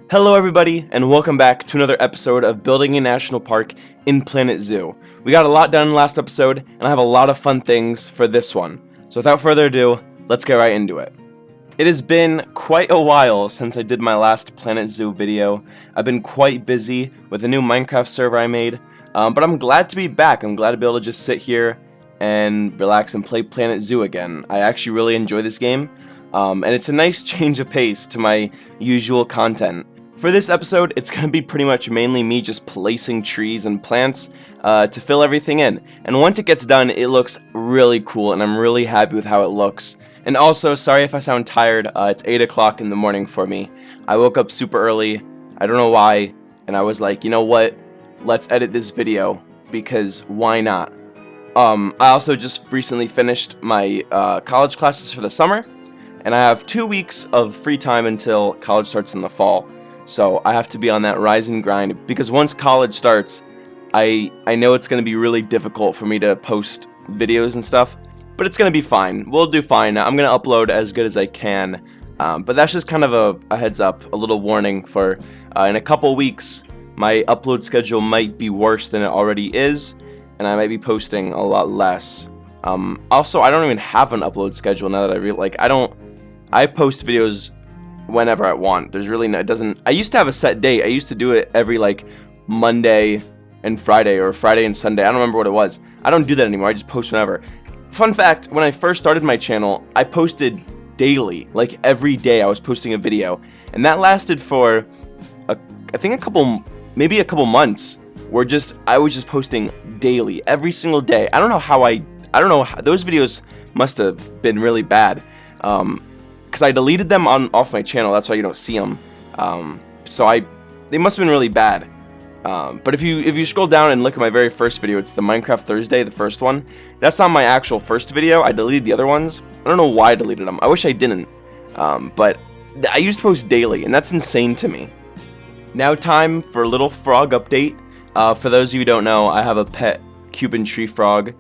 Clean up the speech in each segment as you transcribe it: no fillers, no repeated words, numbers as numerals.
Hello everybody, and welcome back to another episode of Building a National Park in Planet Zoo. We got a lot done last episode, and I have a lot of fun things for this one. So without further ado, let's get right into it. It has been quite a while since I did my last Planet Zoo video. I've been quite busy with a new Minecraft server I made, but I'm glad to be back. I'm glad to be able to just sit here and relax and play Planet Zoo again. I actually really enjoy this game, and it's a nice change of pace to my usual content. For this episode, it's going to be pretty much mainly me just placing trees and plants to fill everything in. And once it gets done, it looks really cool, and I'm really happy with how it looks. And also, sorry if I sound tired, it's 8 o'clock in the morning for me. I woke up super early, I don't know why, and I was like, you know what, let's edit this video, because why not? I also just recently finished my college classes for the summer, and I have 2 weeks of free time until college starts in the fall. So I have to be on that rise and grind, because once college starts, I know it's going to be really difficult for me to post videos and stuff, but it's going to be fine. We'll do fine. I'm going to upload as good as I can, but that's just kind of a heads up, a little warning for in a couple weeks, my upload schedule might be worse than it already is, and I might be posting a lot less. Also, I don't even have an upload schedule now that I post videos whenever I want. There's really no, it doesn't, I used to have a set date. I used to do it every Monday and Friday, or Friday and Sunday. I don't remember what it was. I don't do that anymore. I just post whenever. Fun fact, when I first started my channel, I posted daily. Like every day I was posting a video, and that lasted for I think maybe a couple months, where I was just posting daily every single day. I don't know how those videos must have been really bad. Because I deleted them off my channel, that's why you don't see them. They must have been really bad. But if you scroll down and look at my very first video, it's the Minecraft Thursday, the first one. That's not my actual first video. I deleted the other ones. I don't know why I deleted them. I wish I didn't. But I used to post daily, and that's insane to me. Now time for a little frog update. For those of you who don't know, I have a pet Cuban tree frog.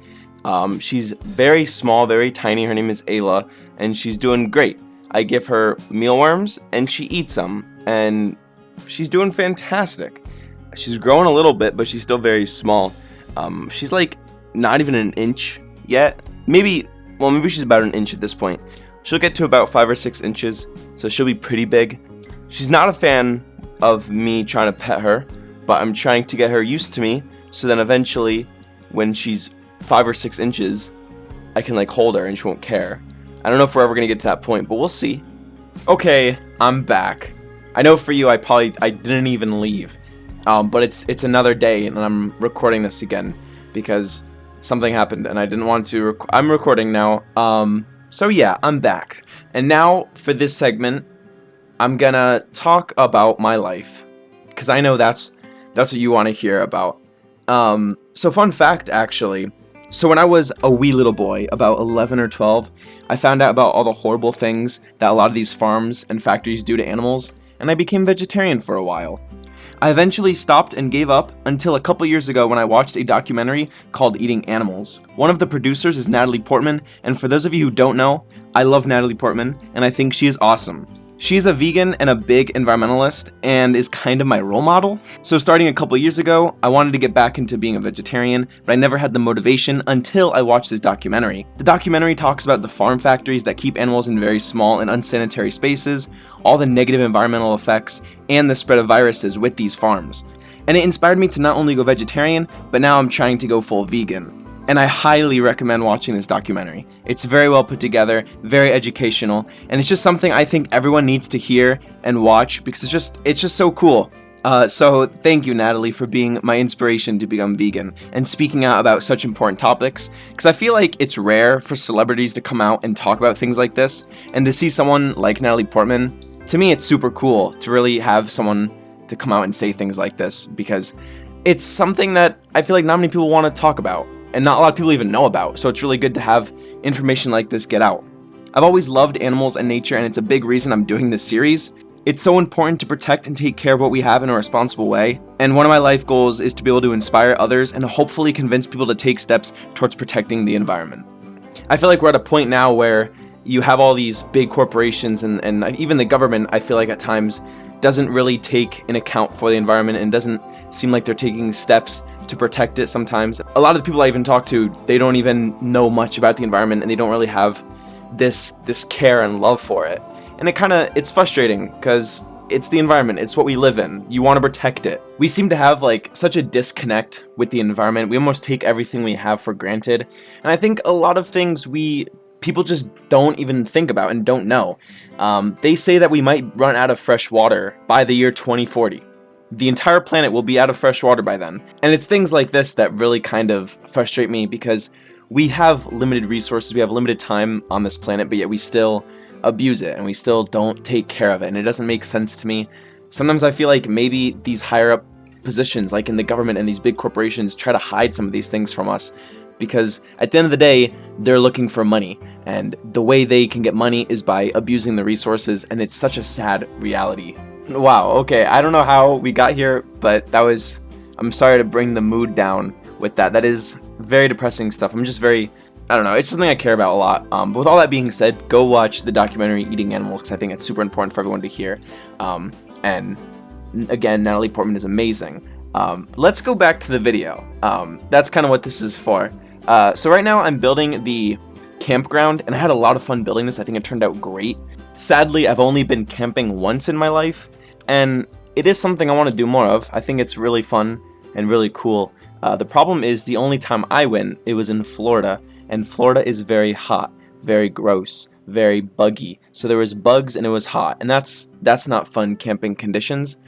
She's very small, very tiny. Her name is Ayla, and she's doing great. I give her mealworms, and she eats them, and she's doing fantastic. She's growing a little bit, but she's still very small. She's like not even an inch yet. Maybe she's about an inch at this point. She'll get to about 5 or 6 inches, so she'll be pretty big. She's not a fan of me trying to pet her, but I'm trying to get her used to me, so then eventually, when she's 5 or 6 inches, I can hold her and she won't care. I don't know if we're ever gonna get to that point, but we'll see. Okay, I'm back. I know for you, I didn't even leave, but it's another day, and I'm recording this again because something happened, and I didn't want to. I'm recording now. So yeah, I'm back, and now for this segment, I'm gonna talk about my life, because I know that's what you want to hear about. So fun fact, actually. So when I was a wee little boy, about 11 or 12, I found out about all the horrible things that a lot of these farms and factories do to animals, and I became vegetarian for a while. I eventually stopped and gave up until a couple years ago when I watched a documentary called Eating Animals. One of the producers is Natalie Portman, and for those of you who don't know, I love Natalie Portman, and I think she is awesome. She's a vegan and a big environmentalist, and is kind of my role model. So starting a couple years ago, I wanted to get back into being a vegetarian, but I never had the motivation until I watched this documentary. The documentary talks about the farm factories that keep animals in very small and unsanitary spaces, all the negative environmental effects, and the spread of viruses with these farms. And it inspired me to not only go vegetarian, but now I'm trying to go full vegan. And I highly recommend watching this documentary. It's very well put together, very educational, and it's just something I think everyone needs to hear and watch, because it's just so cool. So thank you, Natalie, for being my inspiration to become vegan and speaking out about such important topics, because I feel like it's rare for celebrities to come out and talk about things like this, and to see someone like Natalie Portman, to me it's super cool to really have someone to come out and say things like this, because it's something that I feel like not many people want to talk about, and not a lot of people even know about, so it's really good to have information like this get out. I've always loved animals and nature, and it's a big reason I'm doing this series. It's so important to protect and take care of what we have in a responsible way, and one of my life goals is to be able to inspire others and hopefully convince people to take steps towards protecting the environment. I feel like we're at a point now where you have all these big corporations and even the government, I feel like at times, doesn't really take in account for the environment and doesn't seem like they're taking steps to protect it sometimes. A lot of the people I even talk to, they don't even know much about the environment, and they don't really have this care and love for it. And it's frustrating because it's the environment, it's what we live in. You want to protect it. We seem to have like such a disconnect with the environment. We almost take everything we have for granted. And I think a lot of things people just don't even think about and don't know. They say that we might run out of fresh water by the year 2040. The entire planet will be out of fresh water by then. And it's things like this that really kind of frustrate me, because we have limited resources, we have limited time on this planet, but yet we still abuse it and we still don't take care of it, and it doesn't make sense to me. Sometimes I feel like maybe these higher up positions, like in the government and these big corporations, try to hide some of these things from us, because at the end of the day, they're looking for money, and the way they can get money is by abusing the resources, and it's such a sad reality. Wow, okay, I don't know how we got here, but I'm sorry to bring the mood down with that. That is very depressing stuff. I'm just very, I don't know, it's something I care about a lot. But with all that being said, go watch the documentary Eating Animals, because I think it's super important for everyone to hear. And again, Natalie Portman is amazing. Let's go back to the video. That's kind of what this is for. So right now I'm building the campground, and I had a lot of fun building this. I think it turned out great. Sadly, I've only been camping once in my life, and it is something I want to do more of. I think it's really fun and really cool. The problem is the only time I went, it was in Florida, and Florida is very hot, very gross, very buggy. So there was bugs and it was hot, and that's not fun camping conditions.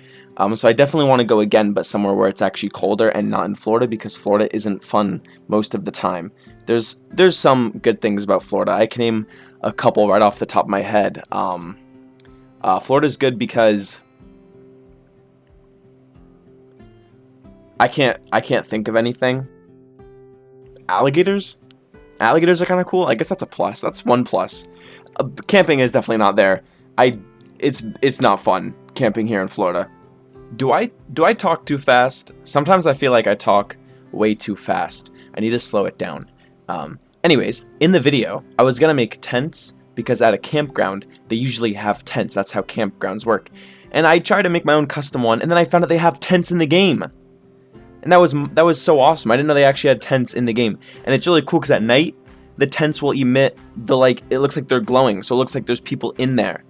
So I definitely want to go again, but somewhere where it's actually colder and not in Florida, because Florida isn't fun most of the time. There's some good things about Florida. I can name a couple right off the top of my head. Florida's good because I can't think of anything. Alligators are kind of cool. I guess that's a plus. That's one plus. Camping is definitely not there. It's not fun camping here in Florida. Do I talk too fast? Sometimes I feel like I talk way too fast. I need to slow it down. Anyways, in the video, I was gonna make tents, because at a campground they usually have tents. That's how campgrounds work. And I tried to make my own custom one, and then I found out they have tents in the game. And that was so awesome. I didn't know they actually had tents in the game. And it's really cool because at night the tents will emit it looks like they're glowing, so it looks like there's people in there.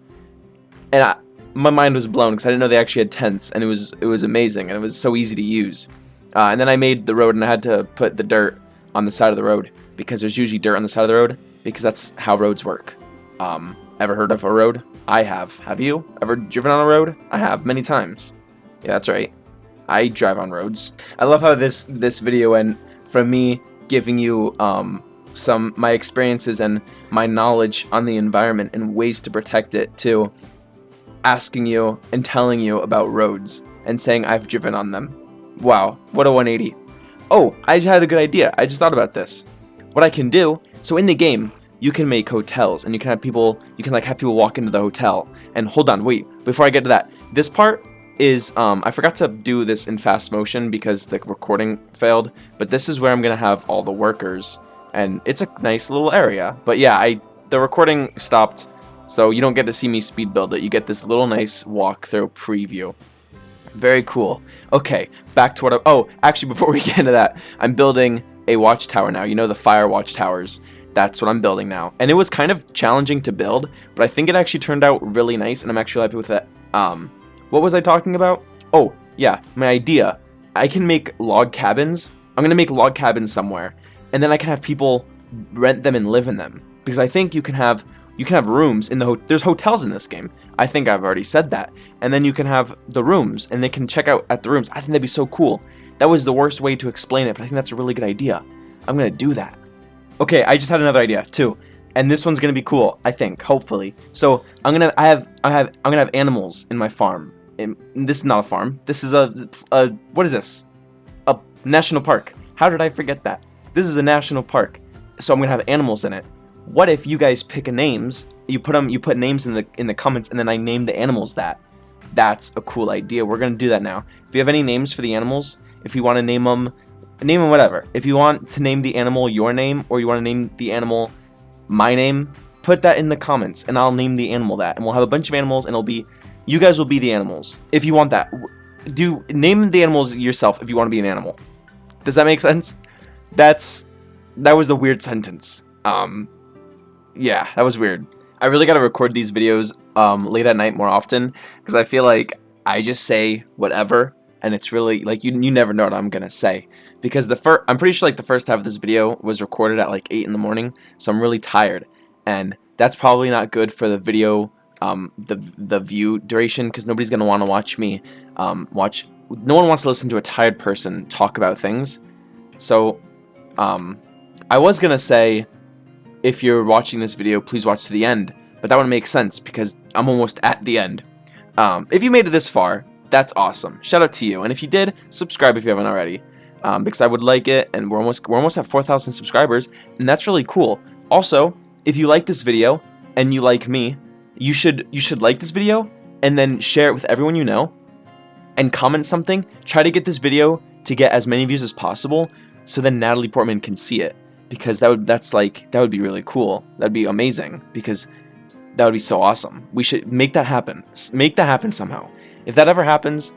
And my mind was blown because I didn't know they actually had tents, and it was amazing, and it was so easy to use. And then I made the road, and I had to put the dirt on the side of the road, because there's usually dirt on the side of the road, because that's how roads work. Ever heard of a road? I have. Have you ever driven on a road? I have, many times. Yeah, that's right. I drive on roads. I love how this video went from me giving you my experiences and my knowledge on the environment and ways to protect it, to asking you and telling you about roads and saying I've driven on them. Wow, what a 180. Oh, I had a good idea. I just thought about this. What I can do, so in the game, you can make hotels, and you can have people walk into the hotel. And hold on, wait, before I get to that, this part is, I forgot to do this in fast motion because the recording failed, but this is where I'm gonna have all the workers, and it's a nice little area. But yeah, the recording stopped, so you don't get to see me speed build it. You get this little nice walkthrough preview. Very cool. Okay, back to oh, actually, before we get into that, I'm building a watchtower now. You know, the fire watchtowers. That's what I'm building now. And it was kind of challenging to build, but I think it actually turned out really nice, and I'm actually happy with it. What was I talking about? Oh, yeah, my idea. I can make log cabins. I'm gonna make log cabins somewhere, and then I can have people rent them and live in them. Because I think you can have rooms in there's hotels in this game. I think I've already said that. And then you can have the rooms, and they can check out at the rooms. I think that'd be so cool. That was the worst way to explain it, but I think that's a really good idea. I'm gonna do that. Okay, I just had another idea too, and this one's gonna be cool. I think, hopefully. So I'm gonna have animals in my farm. And this is not a farm. This is what is this? A national park. How did I forget that? This is a national park. So I'm gonna have animals in it. What if you guys pick names? You put names in the comments, and then I name the animals that. That's a cool idea. We're gonna do that now. If you have any names for the animals, if you want to name them whatever. If you want to name the animal your name, or you want to name the animal my name, put that in the comments, and I'll name the animal that. And we'll have a bunch of animals, and You guys will be the animals if you want that. Name the animals yourself if you want to be an animal. Does that make sense? That was a weird sentence. Yeah, that was weird. I really gotta record these videos late at night more often because I feel like I just say whatever, and it's really like you never know what I'm gonna say because I'm pretty sure like the first half of this video was recorded at like 8 in the morning, so I'm really tired, and that's probably not good for the video the view duration because nobody's gonna want to watch me no one wants to listen to a tired person talk about things. So I was gonna say, if you're watching this video, please watch to the end, but that wouldn't make sense because I'm almost at the end. If you made it this far, that's awesome. Shout out to you, and if you did, subscribe if you haven't already, because I would like it, and we're almost at 4,000 subscribers, and that's really cool. Also, if you like this video and you like me, you should like this video and then share it with everyone you know, and comment something. Try to get this video to get as many views as possible, so then Natalie Portman can see it, because that would be really cool. That'd be amazing because that would be so awesome. We should make that happen. Make that happen somehow. If that ever happens,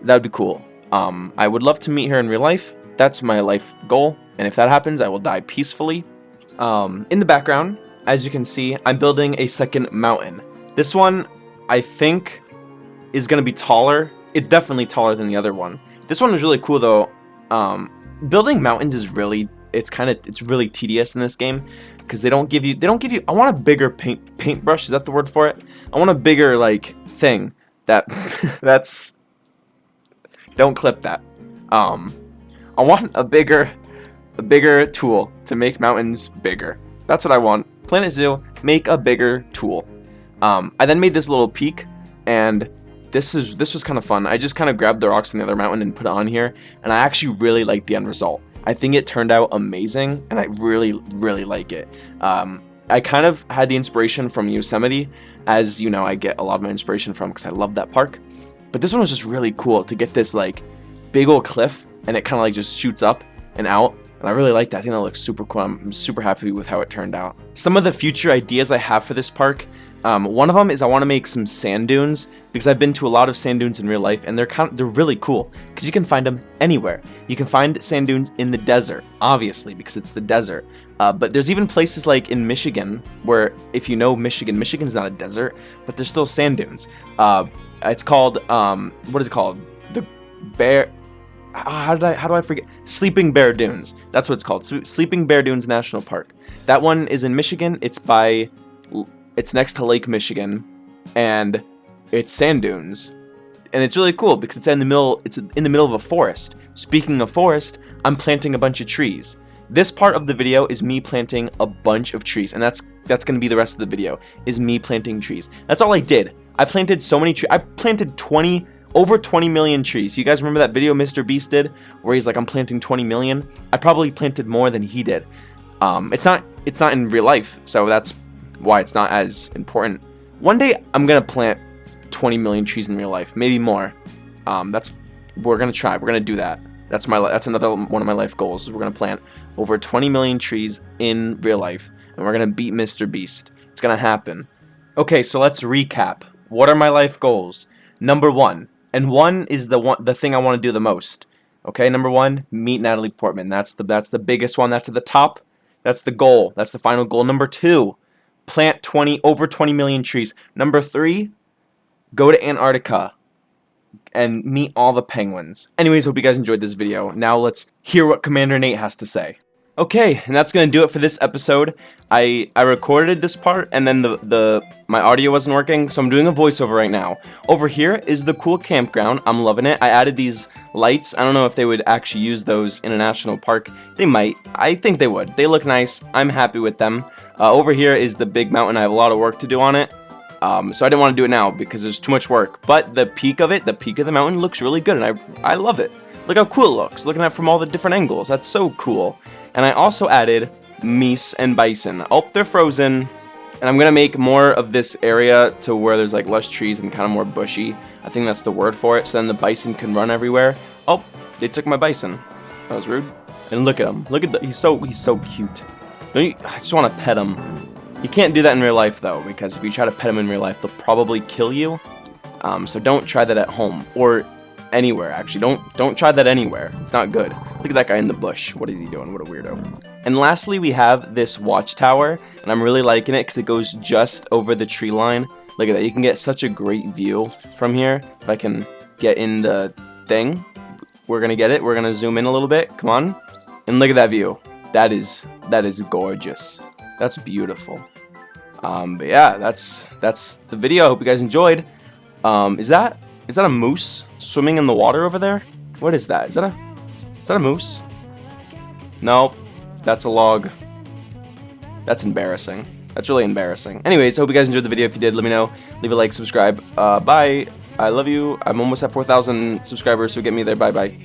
that would be cool. I would love to meet her in real life. That's my life goal. And if that happens, I will die peacefully. In the background, as you can see, I'm building a second mountain. This one, I think, is going to be taller. It's definitely taller than the other one. This one is really cool though. Building mountains is really, it's really tedious in this game because they don't give you, I want a bigger paintbrush. Is that the word for it? I want a bigger like thing that's, don't clip that. I want a bigger tool to make mountains bigger. That's what I want. Planet Zoo, make a bigger tool. I then made this little peak, and this was kind of fun. I just kind of grabbed the rocks on the other mountain and put it on here, and I actually really like the end result. I think it turned out amazing, and I really like it. I kind of had the inspiration from Yosemite, as you know, I get a lot of my inspiration from because I love that park. But this one was just really cool to get this like big old cliff, and it kind of like just shoots up and out. And I really like that. I think that looks super cool. I'm super happy with how it turned out. Some of the future ideas I have for this park, one of them is I want to make some sand dunes, because I've been to a lot of sand dunes in real life, and they're really cool because you can find them anywhere. You can find sand dunes in the desert, obviously, because it's the desert. But there's even places like in Michigan where, if you know Michigan's not a desert, but there's still sand dunes. It's called what is it called? The Bear. How do I forget? Sleeping Bear Dunes. That's what it's called. Sleeping Bear Dunes National Park. That one is in Michigan. It's next to Lake Michigan, and it's sand dunes, and it's really cool because it's in the middle of a forest. Speaking of forest, I'm planting a bunch of trees. This part of the video is me planting a bunch of trees, and that's going to be the rest of the video, is me planting trees. That's all I did. I planted so many trees. I planted over 20 million trees. You guys remember that video Mr. Beast did where he's like, I'm planting 20 million? I probably planted more than he did. It's not in real life, so that's why it's not as important. One day I'm gonna plant 20 million trees in real life, maybe more. We're gonna try. We're gonna do that. That's another one of my life goals. Is we're gonna plant over 20 million trees in real life, and we're gonna beat Mr. Beast. It's gonna happen. Okay, so let's recap. What are my life goals? Number 1. And 1 is the thing I want to do the most. Okay, number 1, meet Natalie Portman. That's the biggest one. That's at the top. That's the goal. That's the final goal. Number 2, plant over 20 million trees. Number 3, go to Antarctica and meet all the penguins. Anyways, hope you guys enjoyed this video. Now let's hear what Commander Nate has to say. Okay, and that's gonna do it for this episode. I recorded this part, and then my audio wasn't working, so I'm doing a voiceover right now. Over here is the cool campground. I'm loving it. I added these lights. I don't know if they would actually use those in a national park. They might. I think they would. They look nice. I'm happy with them. Over here is the big mountain. I have a lot of work to do on it. So I didn't want to do it now because there's too much work. But the peak of the mountain looks really good, and I love it. Look how cool it looks. Looking at it from all the different angles. That's so cool. And I also added meese and bison. Oh, they're frozen. And I'm going to make more of this area to where there's like less trees and kind of more bushy. I think that's the word for it. So then the bison can run everywhere. Oh, they took my bison. That was rude. And look at him. Look at he's so cute. I just want to pet him. You can't do that in real life though, because if you try to pet him in real life, they'll probably kill you. So don't try that at home or anywhere. Actually, don't try that anywhere. It's not good. Look at that guy in the bush. What is he doing? What a weirdo. And lastly, we have this watchtower, and I'm really liking it because it goes just over the tree line. Look at that. You can get such a great view from here. If I can get in the thing, we're gonna get it. We're gonna zoom in a little bit. Come on, and look at that view. That is gorgeous. That's beautiful. But yeah, that's the video. I hope you guys enjoyed. Is that a moose swimming in the water over there? What is that? Is that a moose? Nope, that's a log. That's embarrassing. That's really embarrassing. Anyways, I hope you guys enjoyed the video. If you did, let me know. Leave a like, subscribe. Bye. I love you. I'm almost at 4,000 subscribers, so get me there. Bye bye.